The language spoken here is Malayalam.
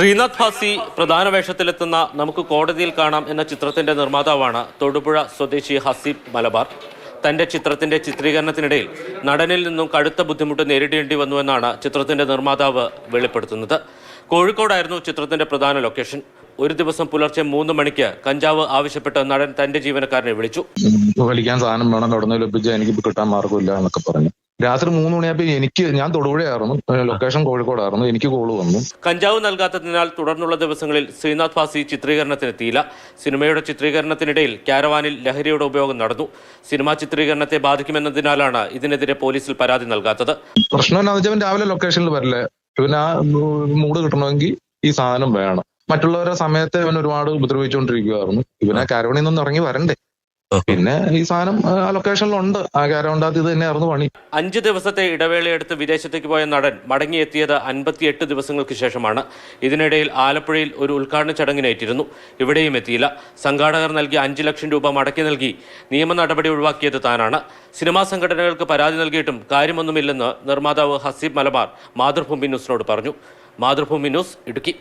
ശ്രീനാഥ് ഭാസി പ്രധാന വേഷത്തിലെത്തുന്ന നമുക്ക് കോടതിയിൽ കാണാം എന്ന ചിത്രത്തിന്റെ നിർമ്മാതാവാണ് തൊടുപുഴ സ്വദേശി ഹസീബ് മലബാർ. തന്റെ ചിത്രത്തിന്റെ ചിത്രീകരണത്തിനിടയിൽ നടനിൽ നിന്നും കടുത്ത ബുദ്ധിമുട്ട് നേരിടേണ്ടി വന്നുവെന്നാണ് ചിത്രത്തിന്റെ നിർമ്മാതാവ് വെളിപ്പെടുത്തുന്നത്. കോഴിക്കോടായിരുന്നു ചിത്രത്തിന്റെ പ്രധാന ലൊക്കേഷൻ. ഒരു ദിവസം പുലർച്ചെ 3 മണിക്ക് കഞ്ചാവ് ആവശ്യപ്പെട്ട് നടൻ തന്റെ ജീവനക്കാരനെ വിളിച്ചു. വലിക്കാൻ സാധനം വേണം, തുടർന്ന് ലഭിച്ചാൽ എനിക്ക് കിട്ടാൻ മാർഗമില്ല എന്നൊക്കെ പറഞ്ഞു. രാത്രി 3 മണിയായപ്പോൾ ഞാൻ തൊടുപുഴയായിരുന്നു, ലൊക്കേഷൻ കോഴിക്കോടായിരുന്നു. എനിക്ക് കോള് വന്നു. കഞ്ചാവ് നൽകാത്തതിനാൽ തുടർന്നുള്ള ദിവസങ്ങളിൽ ശ്രീനാഥ് ഭാസി ചിത്രീകരണത്തിനെത്തിയില്ല. സിനിമയുടെ ചിത്രീകരണത്തിനിടയിൽ ക്യാരവാനിൽ ലഹരിയുടെ ഉപയോഗം നടന്നു. സിനിമാ ചിത്രീകരണത്തെ ബാധിക്കുമെന്നതിനാലാണ് ഇതിനെതിരെ പോലീസിൽ പരാതി നൽകാത്തത്. പ്രശ്നം എന്താ വെച്ചാൽ രാവിലെ ലൊക്കേഷനിൽ വരില്ലേ, പിന്നെ ആ മൂഡ് കിട്ടണമെങ്കിൽ ഈ സാധനം വേണം. മറ്റുള്ളവരുടെ സമയത്ത് ഇവൻ ഒരുപാട് ഉപദ്രവിച്ചുകൊണ്ടിരിക്കുകയായിരുന്നു. ഇവനെ കാരവണിൽ നിന്ന് ഇറങ്ങി വരണ്ടേ. പിന്നെ ഈ സാധനം ആ ലൊക്കേഷനിലുണ്ട്. ആ കാരവണ്ടാത്ത് ഇത് തന്നെയായിരുന്നു പണി. 5 ദിവസത്തെ ഇടവേളയെടുത്ത് വിദേശത്തേക്ക് പോയ നടൻ മടങ്ങിയെത്തിയത് 58 ദിവസങ്ങൾക്ക് ശേഷമാണ്. ഇതിനിടയിൽ ആലപ്പുഴയിൽ ഒരു ഉദ്ഘാടന ചടങ്ങിനേറ്റിരുന്നു. ഇവിടെയും എത്തിയില്ല. സംഘാടകർ നൽകിയ 5 ലക്ഷം രൂപ മടക്കി നൽകി നിയമ നടപടി ഒഴിവാക്കിയത് താനാണ്. സിനിമാ സംഘടനകൾക്ക് പരാതി നൽകിയിട്ടും കാര്യമൊന്നുമില്ലെന്ന് നിർമ്മാതാവ് ഹസീബ് മലബാർ മാതൃഭൂമി ന്യൂസിനോട് പറഞ്ഞു. മാതൃഭൂമി ന്യൂസ്, ഇടുക്കി.